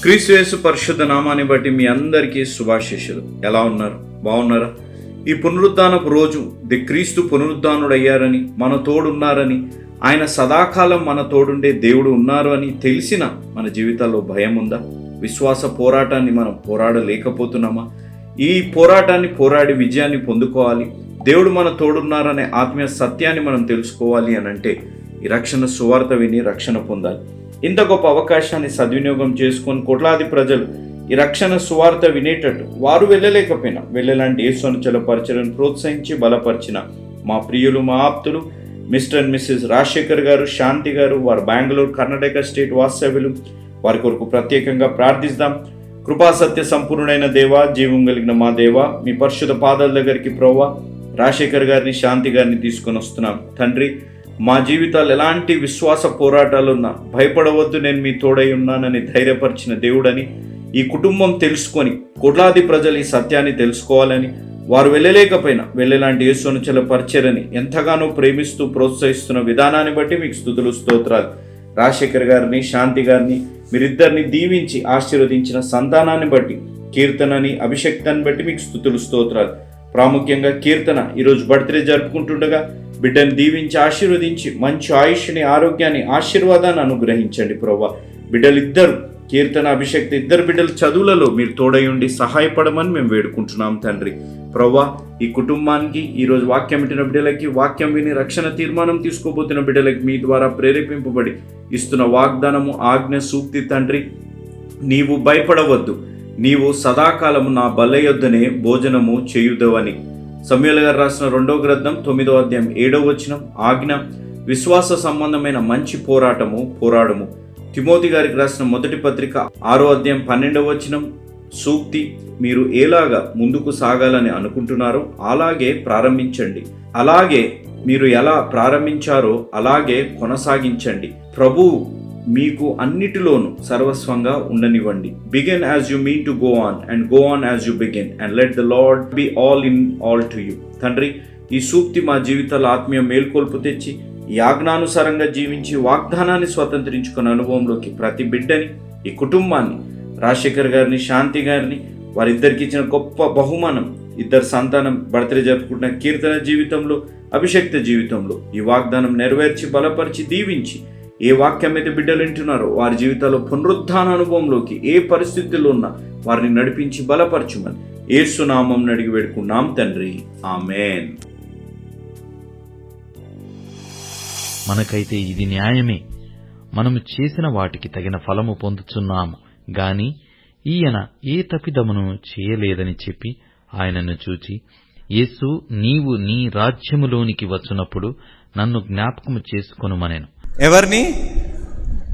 క్రీస్తు యేసు పరిశుద్ధ నామాన్ని బట్టి మీ అందరికీ శుభాశీస్సులు. ఎలా ఉన్నారు? బాగున్నారా? ఈ పునరుద్ధానపు రోజు క్రీస్తు పునరుద్ధానుడయ్యారని, మన తోడున్నారని, ఆయన సదాకాలం మన తోడుండే దేవుడు ఉన్నారు అని తెలిసిన మన జీవితాల్లో భయం ఉందా? విశ్వాస పోరాటాన్ని మనం పోరాడలేకపోతున్నామా? ఈ పోరాటాన్ని పోరాడి విజయాన్ని పొందుకోవాలి, దేవుడు మన తోడున్నారనే ఆత్మీయ సత్యాన్ని మనం తెలుసుకోవాలి అని అంటే ఈ రక్షణ సువార్త విని రక్షణ పొందాలి. ఇంత గొప్ప అవకాశాన్ని సద్వినియోగం చేసుకొని కోట్లాది ప్రజలు ఈ రక్షణ సువార్త వినేటట్టు వారు వెళ్ళలేకపోయినా వెళ్ళేలాంటి యేసు అనుచరుల పరిచర్యను ప్రోత్సహించి బలపరిచిన మా ప్రియులు, మా ఆప్తులు మిస్టర్ అండ్ మిస్సెస్ రాజశేఖర్ గారు, శాంతి గారు, వారు బెంగళూరు కర్ణాటక స్టేట్ వాస్తవ్యులు, వారి కొరకు ప్రత్యేకంగా ప్రార్థిస్తాం. కృపా సత్య సంపూర్ణుడైన దేవా, జీవం కలిగిన మా దేవా, మీ పరిశుద్ధ పాదాల దగ్గరికి ప్రభువా రాజశేఖర్ గారిని, శాంతి గారిని తీసుకొని వస్తున్నాం. తండ్రి, మా జీవితాలు ఎలాంటి విశ్వాస పోరాటాలున్నా భయపడవద్దు, నేను మీ తోడై ఉన్నానని ధైర్యపరిచిన దేవుడని ఈ కుటుంబం తెలుసుకొని కోట్లాది ప్రజలు ఈ సత్యాన్ని తెలుసుకోవాలని, వారు వెళ్ళలేకపోయినా వెళ్ళేలాంటి యేసు అనుచరుల పరిచర్యని ఎంతగానో ప్రేమిస్తూ ప్రోత్సహిస్తున్న విధానాన్ని బట్టి మీకు స్తుతులు, స్తోత్రాలు. రాజశేఖర్ గారిని, శాంతి గారిని మీరిద్దరిని దీవించి ఆశీర్వదించిన సంతానాన్ని బట్టి, కీర్తనని, అభిషక్తాన్ని బట్టి మీకు స్తుతులు, స్తోత్రాలు. ప్రాముఖ్యంగా కీర్తన ఈరోజు బర్త్డే జరుపుకుంటుండగా బిడ్డను దీవించి ఆశీర్వదించి మంచి ఆయుష్ని, ఆరోగ్యాన్ని, ఆశీర్వాదాన్ని అనుగ్రహించండి ప్రభువా. బిడ్డలిద్దరు, కీర్తన, అభిషక్త ఇద్దరు బిడ్డల చదువులలో మీరు తోడై ఉండి సహాయపడమని మేము వేడుకుంటున్నాం తండ్రి. ప్రభువా, ఈ కుటుంబానికి, ఈరోజు వాక్యం వింటున్న బిడ్డలకి, వాక్యం విని రక్షణ తీర్మానం తీసుకోబోతున్న బిడ్డలకి మీ ద్వారా ప్రేరేపింపబడి ఇస్తున్న వాగ్దానము, ఆజ్ఞ, సూక్తి తండ్రి, నీవు భయపడవద్దు, నీవు సదాకాలము నా బల్ల యొద్దనే భోజనము చేయుదవని సమూయేలు గారు రాసిన 2వ గ్రంథం 9వ అధ్యాయం 7వ వచనం. ఆజ్ఞ, విశ్వాస సంబంధమైన మంచి పోరాటము పోరాడము. తిమోతి గారికి రాసిన మొదటి పత్రిక 6వ అధ్యాయం 12వ వచనం. సూక్తి, మీరు ఎలాగా ముందుకు సాగాలని అనుకుంటున్నారో అలాగే ప్రారంభించండి, అలాగే మీరు ఎలా ప్రారంభించారో అలాగే కొనసాగించండి. ప్రభువు మీకు అన్నిటిలోనూ సర్వస్వంగా ఉండనివ్వండి. Begin as you mean to go on and go on as you begin and let the lord be all in all to you. తండ్రి, ఈ సూక్తి మా జీవితాల ఆత్మీయ మేల్కొల్పు తెచ్చి ఈ ఆజ్ఞానుసారంగా జీవించి వాగ్దానాన్ని స్వతంత్రించుకున్న అనుభవంలోకి ప్రతి బిడ్డని, ఈ కుటుంబాన్ని, రాజశేఖర్ గారిని, శాంతి గారిని, వారిద్దరికి ఇచ్చిన గొప్ప బహుమానం, ఇద్దరు సంతానం బర్త్డే జరుపుకుంటున్న కీర్తన జీవితంలో, అభిషక్త జీవితంలో ఈ వాగ్దానం నెరవేర్చి బలపరిచి దీవించి, ఏ వాక్యం అయితే బిడ్డలు వింటున్నారో వారి జీవితాల్లో పునరుద్ధాన అనుభవంలోకి ఏ పరిస్థితుల్లో ఉన్నా వారిని నడిపించి బలపరచుమని యేసు నామం అడిగి వేడుకున్నాం తండ్రి, ఆమేన్. మనకైతే ఇది న్యాయమే, మనము చేసిన వాటికి తగిన ఫలము పొందుచున్నాము గాని ఈయన ఏ తప్పిదమును చేయలేదని చెప్పి ఆయనను చూచి, యేసు, నీవు నీ రాజ్యములోనికి వచ్చునప్పుడు నన్ను జ్ఞాపకము చేసుకొనుమనెను. ఎవరిని?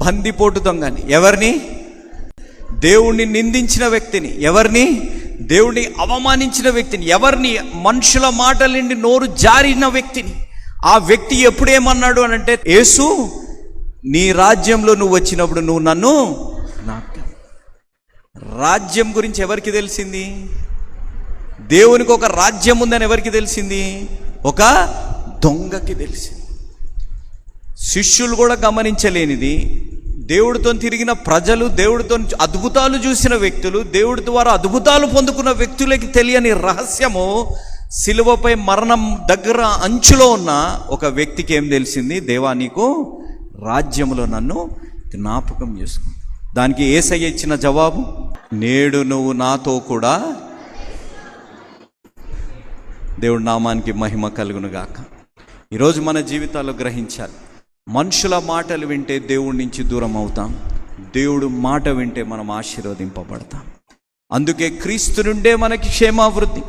బందిపోటు దొంగని. ఎవరిని? దేవుణ్ణి నిందించిన వ్యక్తిని. ఎవరిని? దేవుణ్ణి అవమానించిన వ్యక్తిని. ఎవరిని? మనుషుల మాటల నుండి నోరు జారిన వ్యక్తిని. ఆ వ్యక్తి ఎప్పుడేమన్నాడు అని అంటే, యేసు, నీ రాజ్యంలో నువ్వు వచ్చినప్పుడు నువ్వు నన్ను జ్ఞాపకం. రాజ్యం గురించి ఎవరికి తెలిసింది? దేవునికి ఒక రాజ్యం ఉందని ఎవరికి తెలిసింది? ఒక దొంగకి తెలిసింది. శిష్యులు కూడా గమనించలేనిది, దేవుడితో తిరిగిన ప్రజలు, దేవుడితో అద్భుతాలు చూసిన వ్యక్తులు, దేవుడి ద్వారా అద్భుతాలు పొందుకున్న వ్యక్తులకి తెలియని రహస్యము, సిలువపై మరణం దగ్గర అంచులో ఉన్న ఒక వ్యక్తికి ఏం తెలిసింది? దేవా, నీకు రాజ్యములో నన్ను జ్ఞాపకం చేసుకో. దానికి యేసయ్య ఇచ్చిన జవాబు, నేడు నువ్వు నాతో కూడా. దేవుడి నామానికి మహిమ కలుగునుగాక. ఈరోజు మన జీవితాల్లో గ్రహించాలి, మనుషుల మాటలు వింటే దేవుడి నుంచి దూరం అవుతాం, దేవుడు మాట వింటే మనం ఆశీర్వదింపబడతాం. అందుకే క్రీస్తు నుండే మనకి క్షేమావృద్ధి.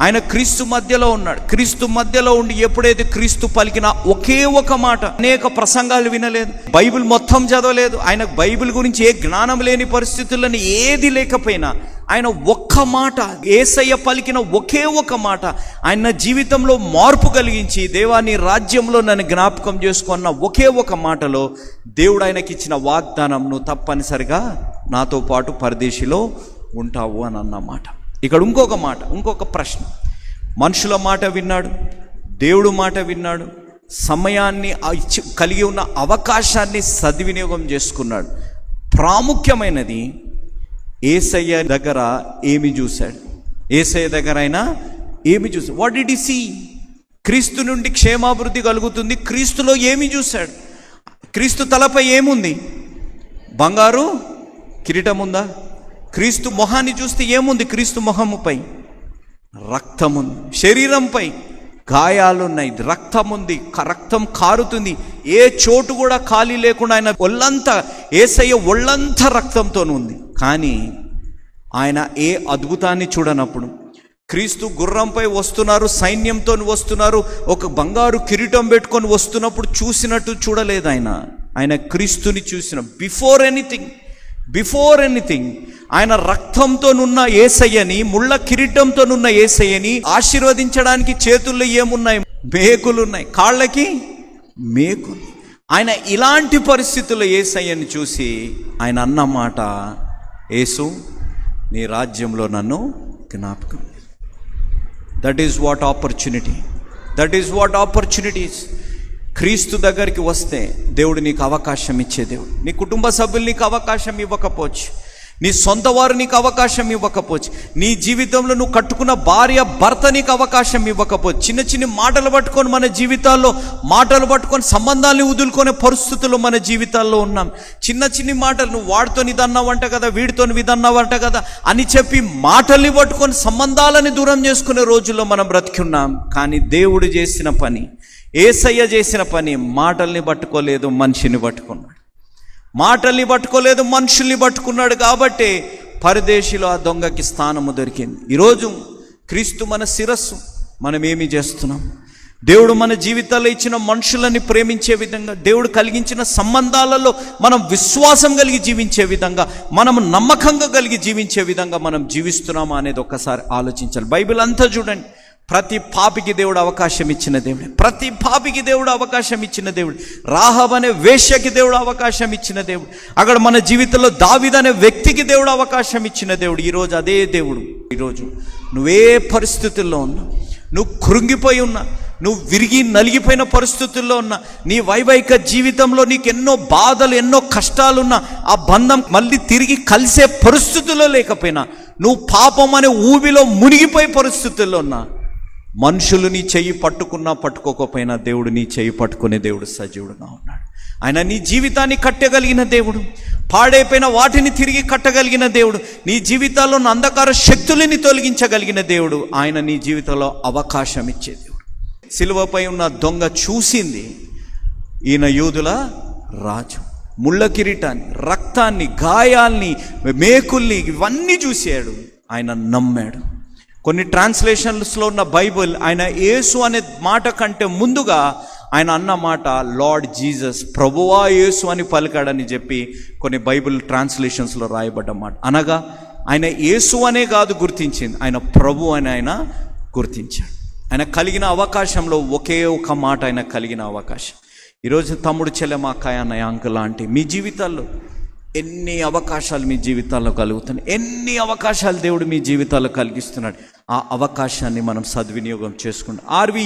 ఆయన క్రీస్తు మధ్యలో ఉన్నాడు. క్రీస్తు మధ్యలో ఉండి ఎప్పుడైతే క్రీస్తు పలికిన ఒకే ఒక మాట, అనేక ప్రసంగాలు వినలేదు, బైబిల్ మొత్తం చదవలేదు, ఆయన బైబిల్ గురించి ఏ జ్ఞానం లేని పరిస్థితులను ఏది లేకపోయినా ఆయన ఒక్క మాట, యేసయ్య పలికిన ఒకే ఒక మాట ఆయన జీవితంలో మార్పు కలిగించి, దేవా నీ రాజ్యంలో నన్ను జ్ఞాపకం చేసుకున్న ఒకే ఒక మాటలో దేవుడు ఆయనకి ఇచ్చిన వాగ్దానం, నువ్వు తప్పనిసరిగా నాతో పాటు పరదేశిలో ఉంటావు అని అన్నమాట. ఇక్కడ ఇంకొక ప్రశ్న, మనుషుల మాట విన్నాడు, దేవుడు మాట విన్నాడు, సమయాన్ని కలిగి ఉన్న అవకాశాన్ని సద్వినియోగం చేసుకున్నాడు. ప్రాముఖ్యమైనది యేసయ్య దగ్గర ఏమి చూశాడు? యేసయ్య దగ్గర ఆయన ఏమి చూశాడు? What did he see? క్రీస్తు నుండి క్షేమాభివృద్ధి కలుగుతుంది. క్రీస్తులో ఏమి చూశాడు? క్రీస్తు తలపై ఏముంది? బంగారు కిరీటం ఉందా? క్రీస్తు మొహాన్ని చూస్తే ఏముంది? క్రీస్తు మొహముపై రక్తం ఉంది. శరీరంపై గాయాలున్నాయి, రక్తం ఉంది, రక్తం కారుతుంది. ఏ చోటు కూడా ఖాళీ లేకుండా ఆయన ఒళ్ళంతా, యేసయ్య ఒళ్ళంతా రక్తంతో ఉంది. కానీ ఆయన ఏ అద్భుతాన్ని చూడనప్పుడు, క్రీస్తు గుర్రంపై వస్తున్నారు, సైన్యంతో వస్తున్నారు, ఒక బంగారు కిరీటం పెట్టుకొని వస్తున్నప్పుడు చూసినట్టు చూడలేదు ఆయన క్రీస్తుని చూసిన బిఫోర్ ఎనీథింగ్ ఆయన రక్తంతోనున్న యేసయ్యని, ముళ్ళ కిరీటంతోనున్న యేసయ్యని ఆశీర్వదించడానికి చేతుల్లో ఏమున్నాయి? మేకులున్నాయి, కాళ్ళకి మేకులు. ఆయన ఇలాంటి పరిస్థితుల్లో యేసయ్యని చూసి ఆయన అన్న మాట, యేసు నీ రాజ్యంలో నన్ను జ్ఞాపకం. That is what opportunities. క్రీస్తు దగ్గరికి వస్తే దేవుడు నీకు అవకాశం ఇచ్చే దేవుడు. నీ కుటుంబ సభ్యులు నీకు అవకాశం ఇవ్వకపోవచ్చు, నీ సొంత వారు నీకు అవకాశం ఇవ్వకపోవచ్చు, నీ జీవితంలో నువ్వు కట్టుకున్న భార్య భర్త నీకు అవకాశం ఇవ్వకపోవచ్చు. చిన్న చిన్న మాటలు పట్టుకొని మన జీవితాల్లో సంబంధాలను వదులుకునే పరిస్థితుల్లో మన జీవితాల్లో ఉన్నాం. చిన్న మాటలు, నువ్వు వాడితో ఇదన్నావంట కదా, వీడితో ఇదన్నావంట కదా అని చెప్పి మాటల్ని పట్టుకొని సంబంధాలని దూరం చేసుకునే రోజుల్లో మనం బ్రతికున్నాం. కానీ దేవుడు చేసిన పని, యేసయ్య చేసిన పని, మాటల్ని పట్టుకోలేదు, మనిషిని పట్టుకున్నాడు. మనుషుల్ని పట్టుకున్నాడు. కాబట్టి పరదేశిలో ఆ దొంగకి స్థానము దొరికింది. ఈరోజు క్రీస్తు మన శిరస్సు. మనం ఏమి చేస్తున్నాం? దేవుడు మన జీవితాల్లో ఇచ్చిన మనుషులని ప్రేమించే విధంగా, దేవుడు కలిగించిన సంబంధాలలో మనం విశ్వాసం కలిగి జీవించే విధంగా, మనం నమ్మకంగా కలిగి జీవించే విధంగా మనం జీవిస్తున్నామా అనేది ఒక్కసారి ఆలోచించాలి. బైబిల్ అంతా చూడండి, ప్రతి పాపికి దేవుడు అవకాశం ఇచ్చిన దేవుడు. రాహాబు అనే వేశ్యకి దేవుడు అవకాశం ఇచ్చిన దేవుడు. అక్కడ మన జీవితంలో దావీదు అనే వ్యక్తికి దేవుడు అవకాశం ఇచ్చిన దేవుడు. ఈరోజు అదే దేవుడు. ఈరోజు నువ్వే పరిస్థితుల్లో ఉన్నా, నువ్వు కృంగిపోయి ఉన్నా, నువ్వు విరిగి నలిగిపోయిన పరిస్థితుల్లో ఉన్నా, నీ వైవాహిక జీవితంలో నీకు ఎన్నో బాధలు, ఎన్నో కష్టాలున్నా, ఆ బంధం మళ్ళీ తిరిగి కలిసే పరిస్థితుల్లో లేకపోయినా, నువ్వు పాపం అనే ఊబిలో మునిగిపోయే పరిస్థితుల్లో ఉన్నా, మనుషులు నీ చెయ్యి పట్టుకున్నా పట్టుకోకపోయినా దేవుడు నీ చెయ్యి పట్టుకునే దేవుడు సజీవుడుగా ఉన్నాడు. ఆయన నీ జీవితాన్ని కట్టగలిగిన దేవుడు, పాడైపోయిన వాటిని తిరిగి కట్టగలిగిన దేవుడు, నీ జీవితాల్లో ఉన్న అంధకార శక్తులని తొలగించగలిగిన దేవుడు. ఆయన నీ జీవితంలో అవకాశం ఇచ్చే దేవుడు. సిలువపై ఉన్న దొంగ చూసింది, ఈయన యూదుల రాజు. ముళ్ళ కిరీటాన్ని, రక్తాన్ని, గాయాల్ని, మేకుల్ని, ఇవన్నీ చూశాడు. ఆయన నమ్మాడు. కొన్ని ట్రాన్స్లేషన్స్లో ఉన్న బైబిల్ ఆయన యేసు అనే మాట కంటే ముందుగా ఆయన అన్న మాట లార్డ్ జీసస్, ప్రభువా యేసు అని పలికాడని చెప్పి కొన్ని బైబిల్ ట్రాన్స్లేషన్స్లో రాయబడ్డ మాట. అనగా ఆయన యేసు అనే కాదు గుర్తించింది, ఆయన ప్రభు అని ఆయన గుర్తించాడు. ఆయన కలిగిన అవకాశంలో ఒకే ఒక మాట ఆయన కలిగిన అవకాశం. ఈరోజు తమ్ముడు, చెల్లెమ్మ, అక్కయ్య, అన్నయ్య, అంకుల్, ఆంటీ, మీ జీవితాల్లో ఎన్ని అవకాశాలు మీ జీవితాల్లో కలుగుతున్నాయి, ఎన్ని అవకాశాలు దేవుడు మీ జీవితాల్లో కలిగిస్తున్నాడు. ఆ అవకాశాన్ని మనం సద్వినియోగం చేసుకుంటాం. Are we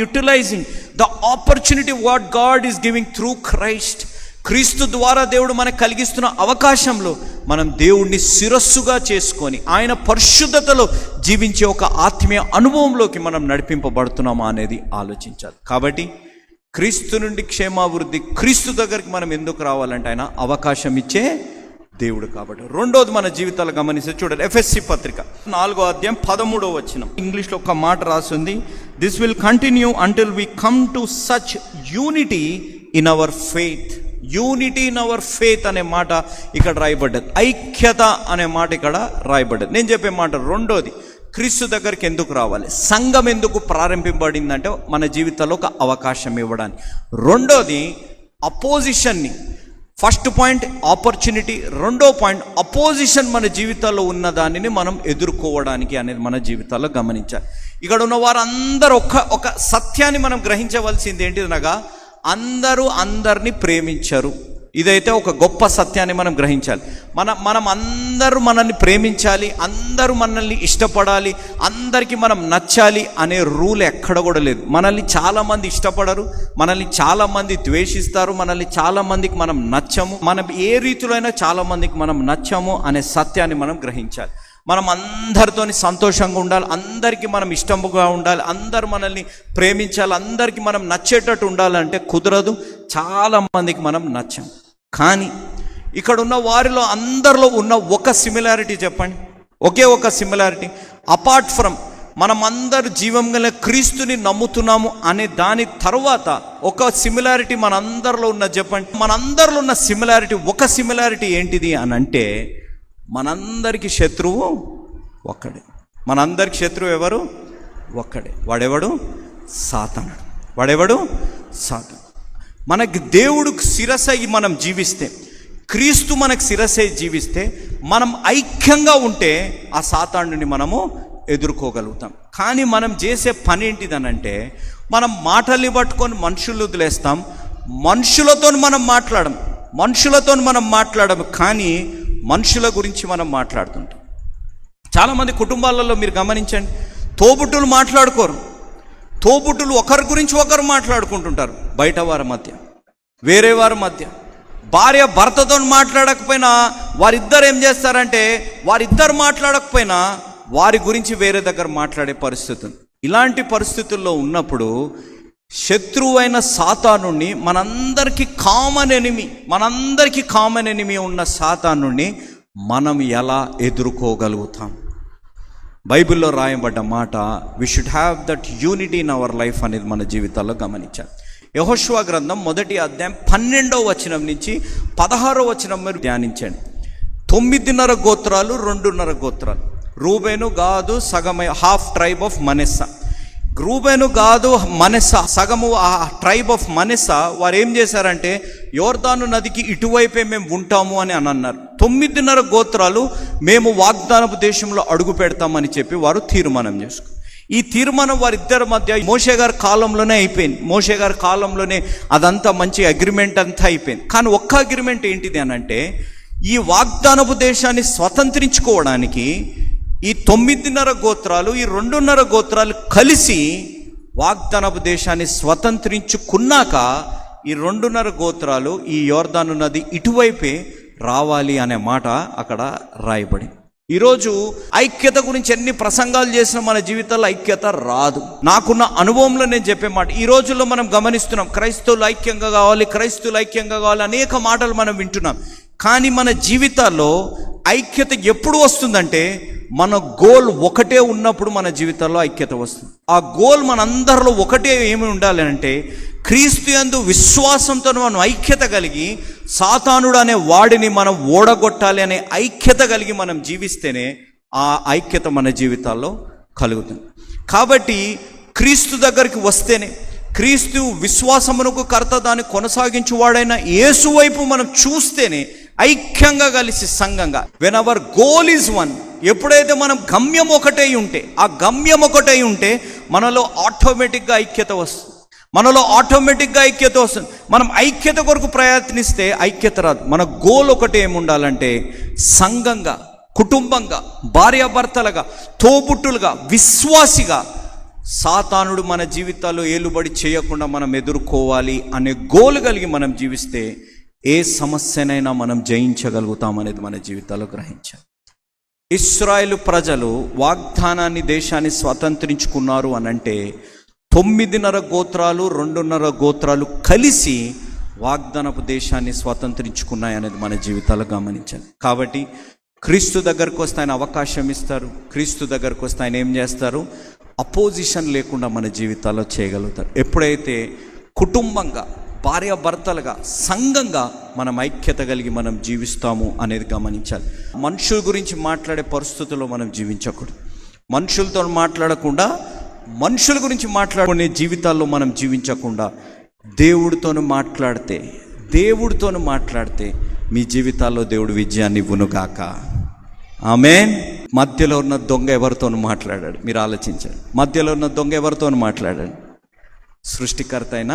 utilizing the opportunity what God is giving through Christ? క్రీస్తు ద్వారా దేవుడు మనకు కలిగిస్తున్న అవకాశంలో మనం దేవుణ్ణి శిరస్సుగా చేసుకొని ఆయన పరిశుద్ధతలో జీవించే ఒక ఆత్మీయ అనుభవంలోకి మనం నడిపింపబడుతున్నామా అనేది ఆలోచించాలి. కాబట్టి క్రీస్తు నుండి క్షేమాభివృద్ధి, క్రీస్తు దగ్గరికి మనం ఎందుకు రావాలంటే ఆయన అవకాశం ఇచ్చే దేవుడు. కాబట్టి రెండోది మన జీవితాలు గమనిస్తే చూడండి, ఎఫెస్సి పత్రిక 4వ అధ్యాయం 13వ వచనం. ఇంగ్లీష్లో ఒక మాట రాసింది, this will continue until we come to such unity in our faith. Unity in our faith అనే మాట ఇక్కడ రాయబడ్డది. ఐక్యత అనే మాట ఇక్కడ రాయబడ్డది. నేను చెప్పే మాట రెండోది, క్రీస్తు దగ్గరికి ఎందుకు రావాలి, సంఘం ఎందుకు ప్రారంభింపబడిందంటే మన జీవితంలో ఒక అవకాశం ఇవ్వడానికి. రెండోది అపోజిషన్ని. ఫస్ట్ పాయింట్ ఆపర్చునిటీ, రెండో పాయింట్ అపోజిషన్ మన జీవితాల్లో ఉన్న దానిని మనం ఎదుర్కోవడానికి అనేది మన జీవితాల్లో గమనించాలి. ఇక్కడ ఉన్న వారందరూ ఒక సత్యాన్ని మనం గ్రహించవలసింది ఏంటిదనగా, అందరూ అందరినీ ప్రేమించరు. ఇదైతే ఒక గొప్ప సత్యాన్ని మనం గ్రహించాలి. మనం అందరూ మనల్ని ప్రేమించాలి, అందరూ మనల్ని ఇష్టపడాలి, అందరికీ మనం నచ్చాలి అనే రూల్ ఎక్కడ కూడా లేదు. మనల్ని చాలామంది ఇష్టపడరు, మనల్ని చాలామంది ద్వేషిస్తారు, మనల్ని చాలామందికి మనం నచ్చము, మనం ఏ రీతిలో అయినా చాలామందికి మనం నచ్చము అనే సత్యాన్ని మనం గ్రహించాలి. మనం అందరితోని సంతోషంగా ఉండాలి, అందరికీ మనం ఇష్టంగా ఉండాలి, అందరు మనల్ని ప్రేమించాలి, అందరికీ మనం నచ్చేటట్టు ఉండాలంటే కుదరదు. చాలా మందికి మనం నచ్చాం. కానీ ఇక్కడ ఉన్న వారిలో అందరిలో ఉన్న ఒక సిమిలారిటీ చెప్పండి, ఒకే ఒక సిమిలారిటీ. అపార్ట్ ఫ్రమ్ మనం అందరు జీవం గల క్రీస్తుని నమ్ముతున్నాము అనే దాని తర్వాత ఒక సిమిలారిటీ మనందరిలో ఉన్న చెప్పండి. మనందరిలో ఉన్న సిమిలారిటీ, ఒక సిమిలారిటీ ఏంటిది అని అంటే, మనందరికి శత్రువు ఒక్కడే. మనందరికి శత్రువు ఎవరు? ఒక్కడే. వాడెవడు? సాతానుడు. వాడెవడు? సాతాను. మనకి దేవుడికి శిరసై మనం జీవిస్తే, క్రీస్తు మనకు శిరసై జీవిస్తే, మనం ఐక్యంగా ఉంటే ఆ సాతానుడిని మనము ఎదుర్కోగలుగుతాం. కానీ మనం చేసే పని ఏంటిదనంటే, మనం మాటల్ని పట్టుకొని మనుషులు వదిలేస్తాం, మనుషులతో మనం మాట్లాడము, కానీ మనుషుల గురించి మనం మాట్లాడుతుంటాం. చాలామంది కుటుంబాలలో మీరు గమనించండి, తోబుట్టులు మాట్లాడుకోరు. తోబుట్టులు ఒకరి గురించి ఒకరు మాట్లాడుకుంటుంటారు. బయట వారి మధ్య, వేరే వారి మధ్య. భార్య భర్తతో మాట్లాడకపోయినా వారిద్దరు ఏం చేస్తారంటే, వారిద్దరు మాట్లాడకపోయినా వారి గురించి వేరే దగ్గర మాట్లాడే పరిస్థితి. ఇలాంటి పరిస్థితుల్లో ఉన్నప్పుడు శత్రువైన సాతానుని, మనందరికీ కామన్ ఎనిమి ఉన్న సాతానుని మనం ఎలా ఎదుర్కోగలుగుతాం? బైబిల్లో రాయబడ్డ మాట, we should have that unity in our life అనేది మన జీవితాల్లో గమనించాలి. యెహోషువ గ్రంథం 1వ అధ్యాయం 12వ వచనం నుంచి 16వ వచనం మీరు ధ్యానించండి. 9.5 గోత్రాలు, 2.5 గోత్రాలు. రూబేను, గాదు, సగమే హాఫ్ ట్రైబ్ ఆఫ్ మనెస్సా. రూబేను, గాదు, మనెస్సా సగము ఆ ట్రైబ్ ఆఫ్ మనెస్సా వారు ఏం చేశారంటే, యోర్దాను నదికి ఇటువైపే మేము ఉంటాము అని అన్నారు. 9.5 గోత్రాలు మేము వాగ్దానపు దేశంలో అడుగు పెడతామని చెప్పి వారు తీర్మానం చేసుకున్నారు. ఈ తీర్మానం వారిద్దరి మధ్య మోషే గారి కాలంలోనే అయిపోయింది. మోషే గారి కాలంలోనే అదంతా మంచి అగ్రిమెంట్ అంతా అయిపోయింది. కానీ ఒక్క అగ్రిమెంట్ ఏంటిది అని అంటే, ఈ వాగ్దానపు దేశాన్ని స్వతంత్రించుకోవడానికి ఈ 9.5 గోత్రాలు, ఈ 2.5 గోత్రాలు కలిసి వాగ్దానపు దేశాన్ని స్వతంత్రించుకున్నాక ఈ 2.5 గోత్రాలు ఈ యోర్దాను నది ఇటువైపే రావాలి అనే మాట అక్కడ రాయబడి. ఈరోజు ఐక్యత గురించి ఎన్ని ప్రసంగాలు చేసినా మన జీవితాల్లో ఐక్యత రాదు. నాకున్న అనుభవంలో నేను చెప్పే మాట, ఈ రోజుల్లో మనం గమనిస్తున్నాం, క్రైస్తవులు ఐక్యంగా కావాలి అనేక మాటలు మనం వింటున్నాం. కానీ మన జీవితాల్లో ఐక్యత ఎప్పుడు వస్తుందంటే, మన గోల్ ఒకటే ఉన్నప్పుడు మన జీవితాల్లో ఐక్యత వస్తుంది. ఆ గోల్ మనందరిలో ఒకటే ఏమి ఉండాలి అంటే, క్రీస్తు యందు విశ్వాసంతో మనం ఐక్యత కలిగి సాతానుడు అనే వాడిని మనం ఓడగొట్టాలి అనే ఐక్యత కలిగి మనం జీవిస్తేనే ఆ ఐక్యత మన జీవితాల్లో కలుగుతుంది. కాబట్టి క్రీస్తు దగ్గరికి వస్తేనే, క్రీస్తు విశ్వాసమునకు కర్త దాన్ని కొనసాగించువాడైన యేసు వైపు మనం చూస్తేనే ఐక్యంగా కలిసి సంఘంగా, when our goal is one, ఎప్పుడైతే మనం గమ్యం ఒకటే ఉంటే మనలో ఆటోమేటిక్గా ఐక్యత వస్తుంది. మనం ఐక్యత కొరకు ప్రయత్నిస్తే ఐక్యత రాదు. మన గోల్ ఒకటే ఏముండాలంటే, సంఘంగా, కుటుంబంగా, భార్యాభర్తలుగా, తోబుట్టులుగా, విశ్వాసిగా సాతానుడు మన జీవితాల్లో ఏలుబడి చేయకుండా మనం ఎదుర్కోవాలి అనే గోల్ కలిగి మనం జీవిస్తే ఏ సమస్యనైనా మనం జయించగలుగుతాం అనేది మన జీవితాల్లో గ్రహించాలి. ఇశ్రాయేలు ప్రజలు వాగ్దానాన్ని, దేశాన్ని స్వతంత్రించుకున్నారు అనంటే 9.5 గోత్రాలు, 2.5 గోత్రాలు కలిసి వాగ్దానపు దేశాన్ని స్వతంత్రించుకున్నాయి అనేది మన జీవితాల్లో గమనించాలి. కాబట్టి క్రీస్తు దగ్గరకు వస్తే ఆయన అవకాశం ఇస్తారు. క్రీస్తు దగ్గరకు వస్తే ఆయన ఏం చేస్తారు? అపోజిషన్ లేకుండా మన జీవితాల్లో చేయగలుగుతారు. ఎప్పుడైతే కుటుంబంగా, భార్యాభర్తలుగా, సంఘంగా మనం ఐక్యత కలిగి మనం జీవిస్తాము అనేది గమనించాలి. మనుషుల గురించి మాట్లాడే పరిస్థితుల్లో మనం జీవించకూడదు. మనుషులతో మాట్లాడకుండా, మనుషుల గురించి మాట్లాడుకునే జీవితాల్లో మనం జీవించకుండా దేవుడితో మాట్లాడితే మీ జీవితాల్లో దేవుడు విజయాన్ని ఇవ్వునుగాక. ఆమేన్. మధ్యలో ఉన్న దొంగ ఎవరితో మాట్లాడాడు? మీరు ఆలోచించండి. మధ్యలో ఉన్న దొంగ ఎవరితో మాట్లాడాడు? సృష్టికర్త అయిన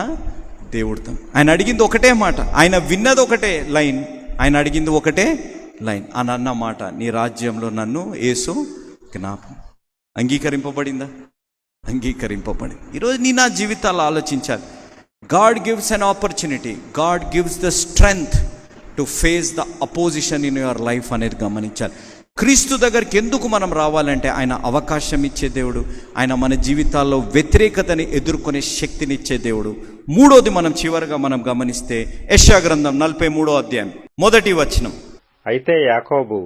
దేవుడితో. ఆయన అడిగింది ఒకటే మాట, ఆయన విన్నది ఒకటే లైన్, ఆయన అడిగింది ఒకటే లైన్. అని అన్న మాట, నీ రాజ్యంలో నన్ను యేసు జ్ఞాపం. అంగీకరింపబడిందా? అంగీకరింపబడింది. ఈరోజు నీ నా జీవితాల్లో ఆలోచించాలి. God gives an opportunity, God gives the strength to face the opposition in your life అనేది గమనించాలి. క్రీస్తు దగ్గరికి ఎందుకు మనం రావాలంటే ఆయన అవకాశం ఇచ్చే దేవుడు, ఆయన మన జీవితాల్లో వ్యతిరేకతని ఎదుర్కొనే శక్తినిచ్చే దేవుడు. మూడోది మనం చివరిగా మనం గమనిస్తే యెషయా గ్రంథం 43వ అధ్యాయం 1వ వచనం. అయితే యాకోబు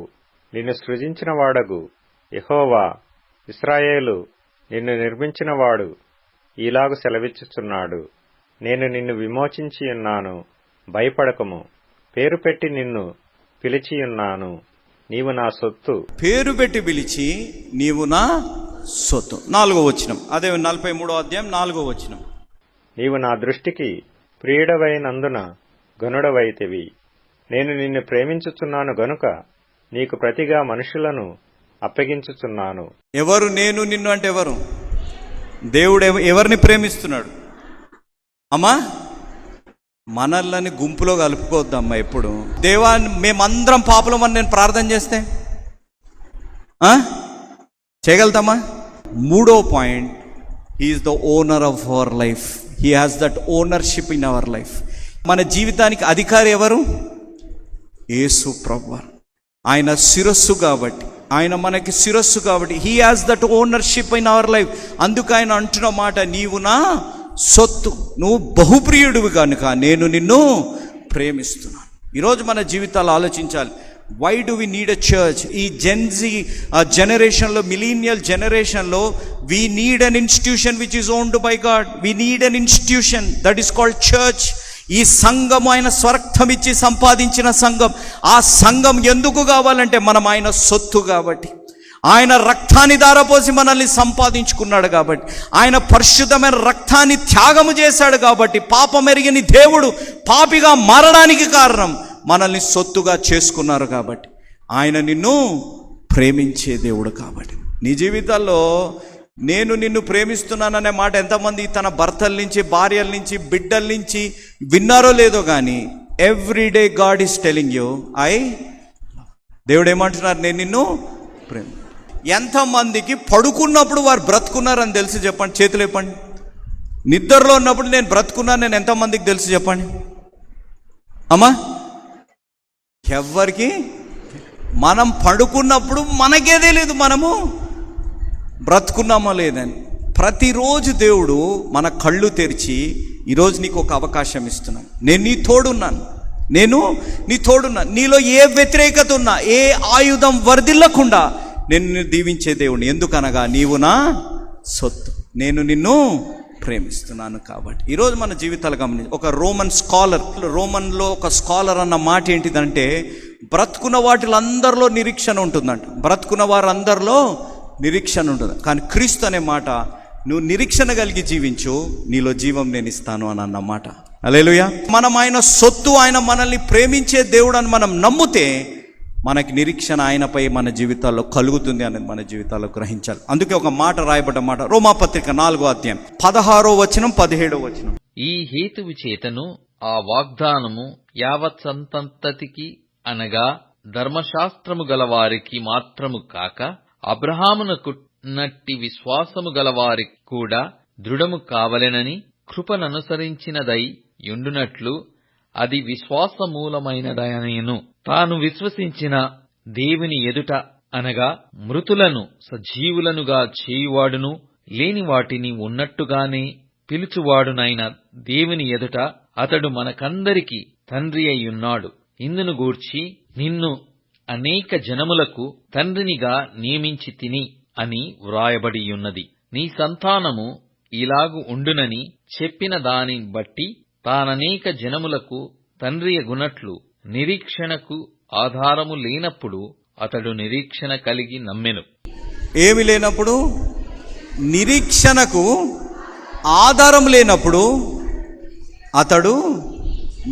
నిన్ను సృజించిన వాడగు యెహోవా, ఇశ్రాయేలు నిన్ను నిర్మించిన వాడు ఈలాగు సెలవిచ్చుచున్నాడు, నేను నిన్ను విమోచించి ఉన్నాను, భయపడకము, పేరు పెట్టి నిన్ను పిలిచియున్నాను, నీవు నా సొత్తు. పేరు పెట్టి పిలిచి నీవు నా సొత్తు. 4వ వచనం, అదే 43వ అధ్యాయం 4వ వచనం. నీవు నా దృష్టికి ప్రియుడవైనందున గనుడవైతివి, నేను నిన్ను ప్రేమించుచున్నాను గనుక నీకు ప్రతిగా మనుషులను అప్పగించుచున్నాను. ఎవరు నేను నిన్ను అంటే ఎవరు? దేవుడు ఎవరిని ప్రేమిస్తున్నాడు? అమ్మా, మనల్ని గుంపులో కలుపుకోవద్దమ్మా ఎప్పుడు. దేవా మేమందరం పాపలం అని నేను ప్రార్థన చేస్తే చేయగలుగుతామా? 3వ point, he is the owner of our life. He has that ownership in our life. మన జీవితానికి అధికారి ఎవరు? యేసు ప్రభువు. ఆయన శిరస్సు కాబట్టి, ఆయన మనకి శిరస్సు కాబట్టి he has that ownership in our life. అందుకు ఆయన అంటున్న మాట, నీవు నా సొత్తు, నువ్వు బహుప్రియుడివి కనుక నేను నిన్ను ప్రేమిస్తున్నాను. ఈరోజు మన జీవితాలు ఆలోచించాలి. Why do we need a church? ఈ జెన్జీ జనరేషన్లో, మిలీనియల్ జనరేషన్లో we need an institution which is owned by God. We need an institution that is called church. ఈ సంఘం ఆయన స్వరక్తం ఇచ్చి సంపాదించిన సంఘం. ఆ సంఘం ఎందుకు కావాలంటే మనం ఆయన సొత్తు కాబట్టి, ఆయన రక్తాన్ని ధారపోసి మనల్ని సంపాదించుకున్నాడు కాబట్టి, ఆయన పరిశుద్ధమైన రక్తాన్ని త్యాగము చేశాడు కాబట్టి, పాపం ఎరిగిన దేవుడు పాపిగా మారడానికి కారణం మనల్ని సొత్తుగా చేసుకున్నారు కాబట్టి, ఆయన నిన్ను ప్రేమించే దేవుడు కాబట్టి. నీ జీవితాల్లో నేను నిన్ను ప్రేమిస్తున్నాననే మాట ఎంతమంది తన భర్తల నుంచి, భార్యల నుంచి, బిడ్డల నుంచి విన్నారో లేదో కానీ everyday God is telling you దేవుడు ఏమంటున్నారు, నేను నిన్ను ప్రేమ. ఎంతమందికి పడుకున్నప్పుడు వారు బ్రతుకున్నారని తెలుసు చెప్పండి, చేతులు చెప్పండి. నిద్రలో ఉన్నప్పుడు నేను బ్రతుకున్నాను నేను ఎంతమందికి తెలుసు చెప్పండి అమ్మా? ఎవ్వరికి. మనం పడుకున్నప్పుడు మనకే తెలియదు మనము బ్రతుకున్నామో లేదని. ప్రతిరోజు దేవుడు మన కళ్ళు తెరిచి ఈరోజు నీకు ఒక అవకాశం ఇస్తున్నాను, నేను నీ తోడున్నాను, నేను నీ తోడున్నాను, నీలో ఏ వ్యతిరేకత ఉన్నా, ఏ ఆయుధం వర్ధిల్లకుండా నేను నిన్ను దీవించే దేవుడిని. ఎందుకనగా నీవు నా సొత్తు, నేను నిన్ను ప్రేమిస్తున్నాను కాబట్టి. ఈరోజు మన జీవితాలు గమనించి, ఒక రోమన్ స్కాలర్, రోమన్లో ఒక స్కాలర్ అన్న మాట ఏంటిదంటే, బ్రతుకున్న వాటిలందరిలో నిరీక్షణ ఉంటుందంట. బ్రతుకున్న వారందరిలో నిరీక్షణ ఉంటుంది. కానీ క్రీస్తు అనే మాట, నువ్వు నిరీక్షణ కలిగి జీవించు, నీలో జీవం నేను ఇస్తాను అని అన్నమాట. హల్లెలూయా. మనం ఆయన సొత్తు, ఆయన మనల్ని ప్రేమించే దేవుడు అని మనం నమ్మితే మనకి నిరీక్షణ ఆయనపై మన జీవితాల్లో కలుగుతుంది అనేది మన జీవితాల్లో గ్రహించాలి. అందుకే ఒక మాట రాయబడ్డ మాట, రోమాపత్రిక 4వ అధ్యాయం 16వ వచనం 17వ వచనం. ఈ హేతువు చేతను ఆ వాగ్దానము యావత్ సంతతికి అనగా ధర్మశాస్త్రము గలవారికి మాత్రము కాక అబ్రహామునకు నట్టి విశ్వాసము గలవారికి కూడా దృఢము కావలెనని కృపననుసరించినదై యుండునట్లు అది విశ్వాసమూలమైనదనెను. తాను విశ్వసించిన దేవుని ఎదుట అనగా మృతులను సజీవులనుగా చేయువాడును, లేని వాటిని ఉన్నట్టుగానే పిలుచువాడునైన దేవుని ఎదుట అతడు మనకందరికి తండ్రి అయ్యున్నాడు. ఇందును గూర్చి నిన్ను అనేక జనములకు తండ్రినిగా నియమించి తిని అని వ్రాయబడియున్నది. నీ సంతానము ఇలాగు ఉండునని చెప్పిన దాని బట్టి తాననేక జనములకు తండ్రియగునట్లు నిరీక్షణకు ఆధారము లేనప్పుడు అతడు నిరీక్షణ కలిగి నమ్మెను. ఏమి లేనప్పుడు? నిరీక్షణకు ఆధారం లేనప్పుడు అతడు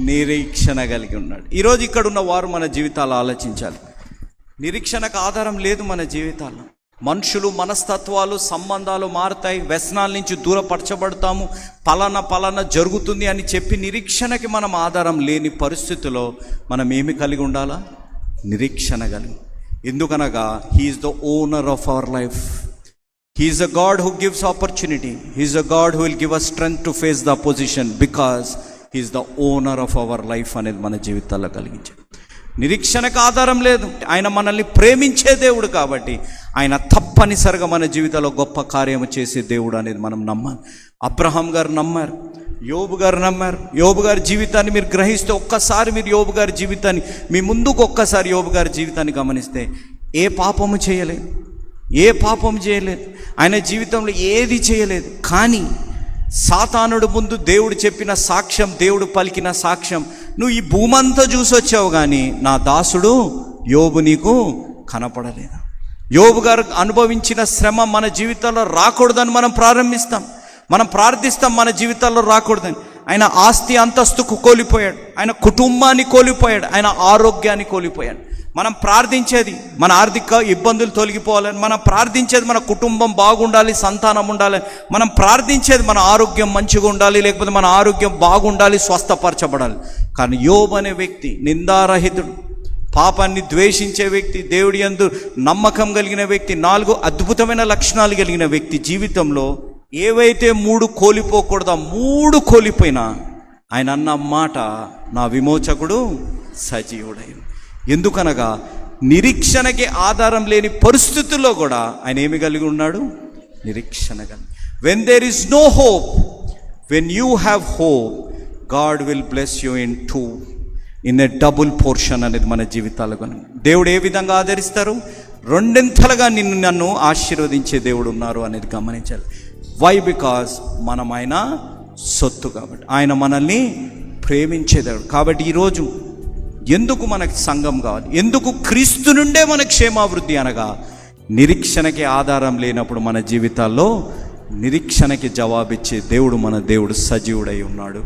నిరీక్షణ కలిగి ఉన్నాడు. ఈరోజు ఇక్కడ ఉన్న వారు మన జీవితాలు ఆలోచించాలి. నిరీక్షణకు ఆధారం లేదు మన జీవితాల్లో. మనుషులు, మనస్తత్వాలు, సంబంధాలు మారుతాయి, వ్యసనాల నుంచి దూరపరచబడతాము, పలానా జరుగుతుంది అని చెప్పి నిరీక్షణకి మనం ఆధారం లేని పరిస్థితిలో మనం ఏమి కలిగి ఉండాలా? నిరీక్షణ కలిగి. ఎందుకనగా he is the owner of our life. He is a God who gives opportunity. He is a God who will give us strength to face the opposition because he is the owner of our life అనేది మన జీవితాల్లో కలిగించాడు. నిరీక్షణకు ఆధారం లేదు. ఆయన మనల్ని ప్రేమించే దేవుడు కాబట్టి ఆయన తప్పనిసరిగా మన జీవితంలో గొప్ప కార్యము చేసే దేవుడు అనేది మనం నమ్మాలి. అబ్రహాం గారు నమ్మారు, యోబు గారు నమ్మారు. యోబు గారి జీవితాన్ని మీరు గ్రహిస్తే, ఒక్కసారి మీరు యోబు గారి జీవితాన్ని మీ ముందుకు ఒక్కసారి యోబు గారి జీవితాన్ని గమనిస్తే ఏ పాపము చేయలేదు, ఆయన జీవితంలో ఏది చేయలేదు. కానీ సాతానుడు ముందు దేవుడు చెప్పిన సాక్ష్యం, దేవుడు పలికిన సాక్ష్యం, నువ్వు ఈ భూమంతా చూసొచ్చావు కానీ నా దాసుడు యోబు నీకు కనపడలేదు. యోబు గారు అనుభవించిన శ్రమ మన జీవితాల్లో రాకూడదని మనం ప్రార్థిస్తాం మన జీవితాల్లో రాకూడదని. ఆయన ఆస్తి అంతస్తుకు కోల్పోయాడు, ఆయన కుటుంబాన్ని కోల్పోయాడు, ఆయన ఆరోగ్యాన్ని కోల్పోయాడు. మనం ప్రార్థించేది మన ఆర్థిక ఇబ్బందులు తొలగిపోవాలని, మనం ప్రార్థించేది మన కుటుంబం బాగుండాలి, సంతానం ఉండాలని, మనం ప్రార్థించేది మన ఆరోగ్యం మంచిగా ఉండాలి, లేకపోతే మన ఆరోగ్యం బాగుండాలి, స్వస్థపరచబడాలి. కానీ యోబు అనే వ్యక్తి నిందారహితుడు, పాపాన్ని ద్వేషించే వ్యక్తి, దేవుడి యందు నమ్మకం కలిగిన వ్యక్తి, 4 అద్భుతమైన లక్షణాలు కలిగిన వ్యక్తి జీవితంలో ఏవైతే 3 కోల్పోకూడదో 3 కోల్పోయినా ఆయన అన్న మాట, నా విమోచకుడు సజీవుడైన. ఎందుకనగా నిరీక్షణకి ఆధారం లేని పరిస్థితుల్లో కూడా ఆయన ఏమి కలిగి ఉన్నాడు? నిరీక్షణ కలిగి. When there is no hope, when you have hope, God will bless you in a double portion అనేది మన జీవితాల్లో. దేవుడు ఏ విధంగా ఆదరిస్తారు? 2 నన్ను ఆశీర్వదించే దేవుడు ఉన్నారు అనేది గమనించాలి. వై? బికాజ్ మనం ఆయన సొత్తు కాబట్టి, ఆయన మనల్ని ప్రేమించే దేవుడు కాబట్టి. ఈరోజు ఎందుకు మనకి సంఘం కావాలి? ఎందుకు క్రీస్తు నుండే మన క్షేమాభివృద్ధి? అనగా నిరీక్షణకి ఆధారం లేనప్పుడు మన జీవితాల్లో నిరీక్షణకి జవాబిచ్చే దేవుడు మన దేవుడు సజీవుడై ఉన్నాడు.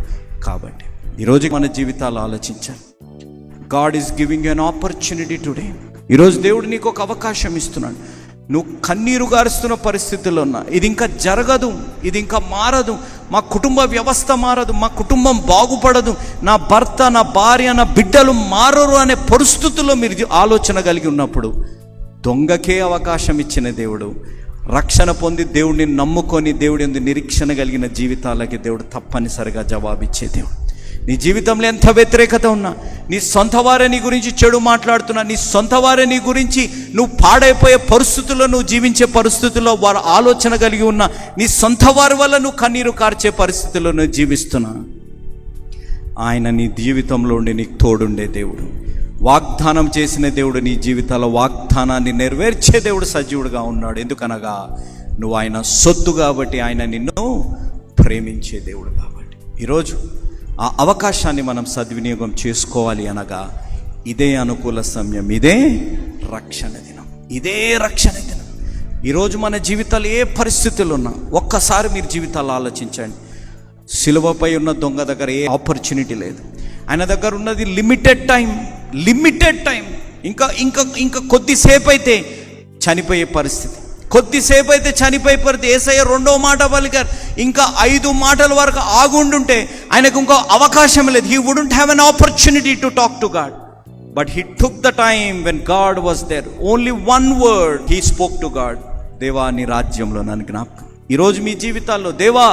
కాబట్టి ఈరోజు మన జీవితాలు ఆలోచించాలి. God is giving an opportunity today. ఈరోజు దేవుడు నీకు ఒక అవకాశం ఇస్తున్నాడు. నువ్వు కన్నీరు గారుస్తున్న పరిస్థితుల్లో ఉన్నా, ఇది ఇంకా జరగదు, ఇది ఇంకా మారదు, మా కుటుంబ వ్యవస్థ మారదు, మా కుటుంబం బాగుపడదు, నా భర్త, నా భార్య, నా బిడ్డలు మారరు అనే పరిస్థితుల్లో మీరు ఆలోచన కలిగి ఉన్నప్పుడు, దొంగకే అవకాశం ఇచ్చిన దేవుడు, రక్షణ పొంది దేవుడిని నమ్ముకొని దేవుడి యందు నిరీక్షణ కలిగిన జీవితాలకి దేవుడు తప్పనిసరిగా జవాబిచ్చే దేవుడు. నీ జీవితంలో ఎంత వ్యతిరేకత ఉన్నా, నీ సొంత వారే నీ గురించి చెడు మాట్లాడుతున్నా, నీ సొంత వారే నీ గురించి నువ్వు పాడైపోయే పరిస్థితుల్లో, నువ్వు జీవించే పరిస్థితుల్లో వారు ఆలోచన కలిగి ఉన్నా, నీ సొంత వారి వల్ల నువ్వు కన్నీరు కార్చే పరిస్థితుల్లో నువ్వు జీవిస్తున్నా, ఆయన నీ జీవితంలో ఉండి నీకు తోడుండే దేవుడు, వాగ్దానం చేసిన దేవుడు, నీ జీవితాల వాగ్దానాన్ని నెరవేర్చే దేవుడు సజీవుడుగా ఉన్నాడు. ఎందుకనగా నువ్వు ఆయన సొత్తు కాబట్టి, ఆయన నిన్ను ప్రేమించే దేవుడు కాబట్టి. ఈరోజు ఆ అవకాశాన్ని మనం సద్వినియోగం చేసుకోవాలి. అనగా ఇదే అనుకూల సమయం, ఇదే రక్షణ దినం, ఇదే రక్షణ దినం. ఈరోజు మన జీవితాలు ఏ పరిస్థితులు ఉన్నా ఒక్కసారి మీరు జీవితాలు ఆలోచించండి. సిలువపై ఉన్న దొంగ దగ్గర ఏ ఆపర్చునిటీ లేదు. ఆయన దగ్గర ఉన్నది లిమిటెడ్ టైం. ఇంకా కొద్దిసేపు అయితే చనిపోయే పరిస్థితి, యేసయ్య 2వ మాట పలికారు. ఇంకా 5 మాటల వరకు ఆగుండుంటే ఆయనకు ఇంకో అవకాశం లేదు. He wouldn't have an opportunity to talk to God, but he took the time when God was there. Only 1 word he spoke to God. దేవా, నీ రాజ్యంలో నన్ను జ్ఞాపకం. ఈరోజు మీ జీవితాల్లో, దేవా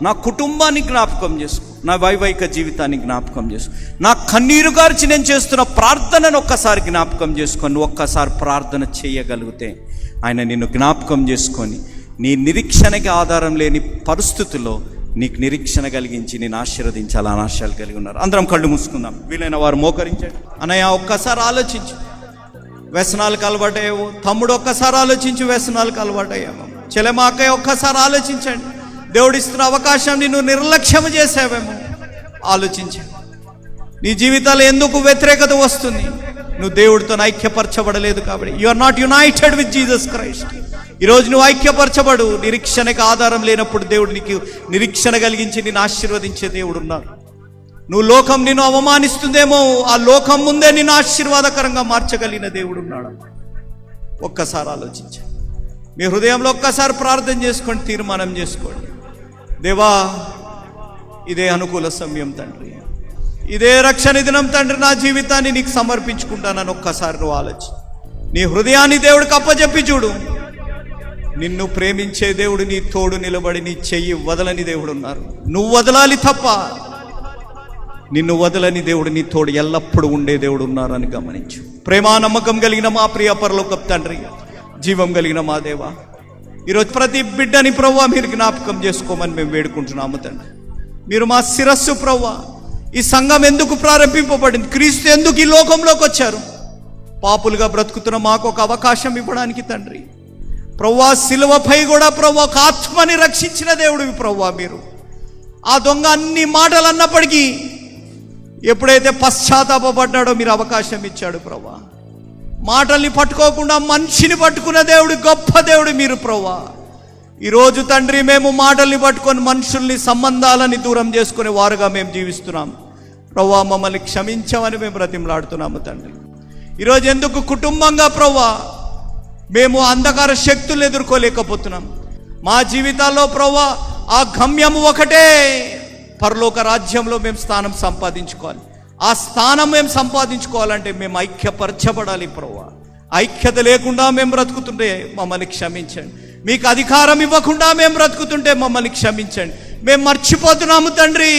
నా కుటుంబాన్ని జ్ఞాపకం చేసుకో, నా వైవాహిక జీవితాన్ని జ్ఞాపకం చేసుకో, నా కన్నీరు గార్చి నేను చేస్తున్న ప్రార్థనను ఒక్కసారి జ్ఞాపకం చేసుకొని, నువ్వు ఒక్కసారి ప్రార్థన చేయగలిగితే ఆయన నిన్ను జ్ఞాపకం చేసుకొని, నీ నిరీక్షణకి ఆధారం లేని పరిస్థితుల్లో నీకు నిరీక్షణ కలిగించి నేను ఆశీర్వదించాలని ఆశయాలు కలిగి ఉన్నారు. అందరం కళ్ళు మూసుకుందాం. వీలైన వారు మోకరించండి. అన్నయ్య ఒక్కసారి ఆలోచించు, వ్యసనాలకు అలవాటయ్యావు. తమ్ముడు ఒక్కసారి ఆలోచించు, వ్యసనాలకు అలవాటయ్యావు. చెల్లెమ్మ, అక్కయ్య ఒక్కసారి ఆలోచించండి. దేవుడు ఇస్తున్న అవకాశాన్ని నువ్వు నిర్లక్ష్యం చేసావేమో ఆలోచించండి. నీ జీవితాలు ఎందుకు వ్యతిరేకత వస్తుంది? నువ్వు దేవుడితో ఐక్యపరచబడలేదు కాబట్టి. You are not united with Jesus Christ. ఈరోజు నువ్వు ఐక్యపరచబడు. నిరీక్షణకు ఆధారం లేనప్పుడు దేవుడు నీకు నిరీక్షణ కలిగించి నిన్ను ఆశీర్వదించే దేవుడు ఉన్నారు. నువ్వు లోకం నిన్ను అవమానిస్తుందేమో, ఆ లోకం ముందే నిన్ను ఆశీర్వాదకరంగా మార్చగలిగిన దేవుడు ఉన్నాడు. ఒక్కసారి ఆలోచించు. మీ హృదయంలో ఒక్కసారి ప్రార్థన చేసుకోండి, తీర్మానం చేసుకోండి. దేవా, ఇదే అనుకూల సమయం తండ్రి, ఇదే రక్షణ దినం తండ్రి, నా జీవితాన్ని నీకు సమర్పించుకుంటానని ఒక్కసారి నువ్వు ఆలోచి నీ హృదయాన్ని దేవుడికి అప్పచెప్పి చూడు. నిన్ను ప్రేమించే దేవుడు నీ తోడు నిలబడి నీ చెయ్యి వదలని దేవుడు ఉన్నారు. నువ్వు వదలాలి తప్ప నిన్ను వదలని దేవుడు నీ తోడు ఎల్లప్పుడూ ఉండే దేవుడు ఉన్నారని గమనించు. ప్రేమ నమ్మకం కలిగిన మా ప్రియ పరలోకపు తండ్రి, జీవం కలిగిన మా దేవా, ఈరోజు ప్రతి బిడ్డని ప్రభువా మీరు జ్ఞాపకం చేసుకోమని మేము వేడుకుంటున్నాము తండ్రి. మీరు మా శిరస్సు ప్రభువా. ఈ సంఘం ఎందుకు ప్రారంభింపబడింది? క్రీస్తు ఎందుకు ఈ లోకంలోకి వచ్చారు? పాపులుగా బ్రతుకుతున్న మాకు ఒక అవకాశం ఇవ్వడానికి తండ్రి. ప్రభువా, సిలువపై కూడా ప్రభువా ఒక ఆత్మని రక్షించిన దేవుడివి ప్రభువా మీరు. ఆ దొంగ అన్ని మాటలు అన్నప్పటికీ ఎప్పుడైతే పశ్చాత్తాపడ్డాడో మీరు అవకాశం ఇచ్చాడు ప్రభువా. మాటల్ని పట్టుకోకుండా మనిషిని పట్టుకున్న దేవుడు, గొప్ప దేవుడు మీరు ప్రభువా. ఈరోజు తండ్రి మేము మాటల్ని పట్టుకొని మనుషుల్ని, సంబంధాలని దూరం చేసుకునే వారుగా మేము జీవిస్తున్నాం ప్రభువా. మమ్మల్ని క్షమించమని మేము బ్రతిమలాడుతున్నాము తండ్రి. ఈరోజు ఎందుకు కుటుంబంగా ప్రభువా మేము అంధకార శక్తులను ఎదుర్కోలేకపోతున్నాం? మా జీవితాల్లో ప్రభువా ఆ గమ్యము ఒకటే, పరలోక రాజ్యంలో మేము స్థానం సంపాదించుకోవాలి. ఆ స్థానం మేము సంపాదించుకోవాలంటే మేము ఐక్యపరచబడాలి ప్రభువా. ఐక్యత లేకుండా మేము బ్రతుకుతుంటే మమ్మల్ని క్షమించండి. మీకు అధికారం ఇవ్వకుండా మేము బ్రతుకుతుంటే మమ్మల్ని క్షమించండి. మేము మర్చిపోతున్నాము తండ్రి,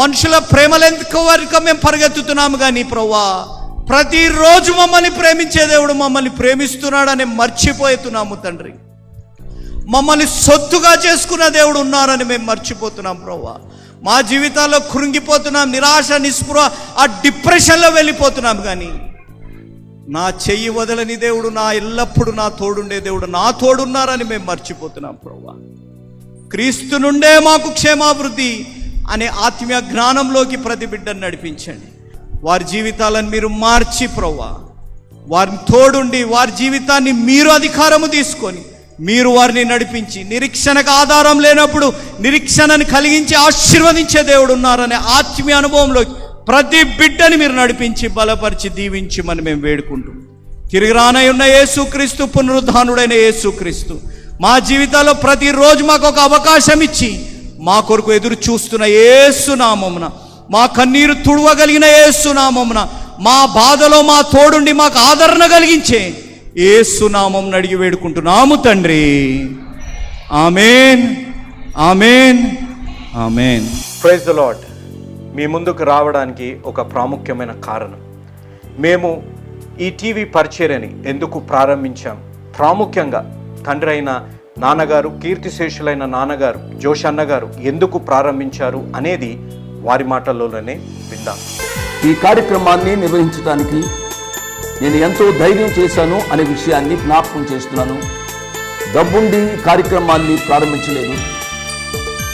మనుషుల ప్రేమలెందుకు వరకు మేము పరిగెత్తుతున్నాము. కానీ ప్రభువా, ప్రతిరోజు మమ్మల్ని ప్రేమించే దేవుడు మమ్మల్ని ప్రేమిస్తున్నాడని మర్చిపోతున్నాము తండ్రి. మమ్మల్ని సొత్తుగా చేసుకున్న దేవుడు ఉన్నారని మేము మర్చిపోతున్నాం ప్రభువా. మా జీవితాల్లో కృంగిపోతున్నాం, నిరాశ, నిస్పృహ, ఆ డిప్రెషన్లో వెళ్ళిపోతున్నాం. కానీ నా చెయ్యి వదలని దేవుడు, నా ఎల్లప్పుడూ నా తోడుండే దేవుడు నా తోడున్నారని మేము మర్చిపోతున్నాం ప్రభువా. క్రీస్తు నుండే మాకు క్షేమాభివృద్ధి అనే ఆత్మీయ జ్ఞానంలోకి ప్రతి బిడ్డను నడిపించండి. వారి జీవితాలను మీరు మార్చి ప్రభువా, వారిని తోడుండి వారి జీవితాన్ని మీరు అధికారము తీసుకొని మీరు వారిని నడిపించి, నిరీక్షణకు ఆధారం లేనప్పుడు నిరీక్షణను కలిగించి ఆశీర్వదించే దేవుడు ఉన్నారనే ఆత్మీయ అనుభవంలో ప్రతి బిడ్డని మీరు నడిపించి బలపరిచి దీవించమని మేము వేడుకుంటూ, తిరిగి రానయ్యున్న యేసుక్రీస్తు, పునరుద్ధానుడైన యేసుక్రీస్తు మా జీవితాల్లో ప్రతిరోజు మాకు ఒక అవకాశం ఇచ్చి మా కొరకు ఎదురు చూస్తున్న యేసు నామమున, మా కన్నీరు తుడవగలిగిన యేసు నామమున, మా బాధలో మా తోడుండి మాకు ఆదరణ కలిగించే యేసు నామమున అడిగి వేడుకుంటున్నాము తండ్రి. Amen, amen, amen. Praise the Lord. మీ ముందుకు రావడానికి ఒక ప్రాముఖ్యమైన కారణం, మేము ఈ టీవీ పరిచర్యని ఎందుకు ప్రారంభించాం, ప్రాముఖ్యంగా తండ్రి అయిన నాన్నగారు, కీర్తిశేషులైన నాన్నగారు జోష్ అన్నగారు ఎందుకు ప్రారంభించారు అనేది వారి మాటల్లోనే విందాం. ఈ కార్యక్రమాన్ని నిర్వహించడానికి నేను ఎంతో ధైర్యం చేశాను అనే విషయాన్ని జ్ఞాపకం చేస్తున్నాను. డబ్బుండి ఈ కార్యక్రమాన్ని ప్రారంభించలేదు.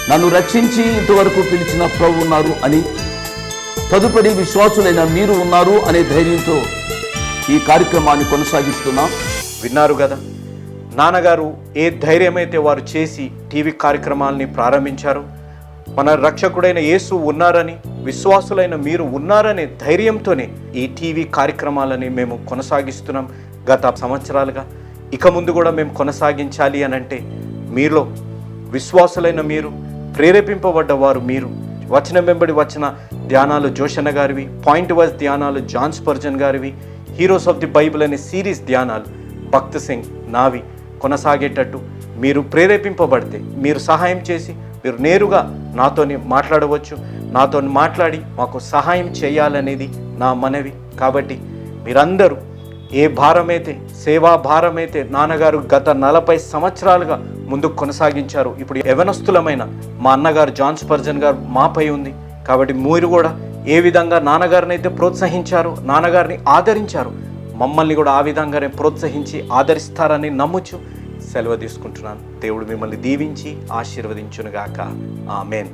నన్ను రక్షించి ఇంతవరకు పిలిచిన ప్రభు ఉన్నారు అని, తదుపరి విశ్వాసులైన మీరు ఉన్నారు అనే ధైర్యంతో ఈ కార్యక్రమాన్ని కొనసాగిస్తున్నాం. విన్నారు కదా, నాన్నగారు ఏ ధైర్యమైతే వారు చేసి టీవీ కార్యక్రమాలని ప్రారంభించారు. మన రక్షకుడైన యేసు ఉన్నారని, విశ్వాసులైన మీరు ఉన్నారనే ధైర్యంతోనే ఈ టీవీ కార్యక్రమాలని మేము కొనసాగిస్తున్నాం గత సంవత్సరాలుగా. ఇక ముందు కూడా మేము కొనసాగించాలి అని అంటే మీలో విశ్వాసులైన మీరు, ప్రేరేపింపబడ్డ వారు మీరు, వచనం వెంబడి వచ్చిన ధ్యానాలు జోషన్న గారివి, పాయింట్ వైజ్ ధ్యానాలు జాన్ స్పర్జన్ గారివి, హీరోస్ ఆఫ్ ది బైబిల్ అనే సిరీస్ ధ్యానాలు భక్త్ సింగ్ నావి కొనసాగేటట్టు మీరు ప్రేరేపింపబడితే, మీరు సహాయం చేసి మీరు నేరుగా నాతోని మాట్లాడవచ్చు. నాతో మాట్లాడి మాకు సహాయం చేయాలనేది నా మనవి. కాబట్టి మీరందరూ ఏ భారమైతే, సేవా భారమైతే నాన్నగారు గత 40 సంవత్సరాలుగా ముందుకు కొనసాగించారు, ఇప్పుడు యవనస్తులమైన మా అన్నగారు జాన్ స్పర్జన్ గారు మాపై ఉంది. కాబట్టి మీరు కూడా ఏ విధంగా నాన్నగారిని అయితే ప్రోత్సహించారు, నాన్నగారిని ఆదరించారు, మమ్మల్ని కూడా ఆ విధంగానే ప్రోత్సహించి ఆదరిస్తారని నమ్ముచు సెలవు తీసుకుంటున్నాను. దేవుడు మిమ్మల్ని దీవించి ఆశీర్వదించునుగాక. ఆమేన్.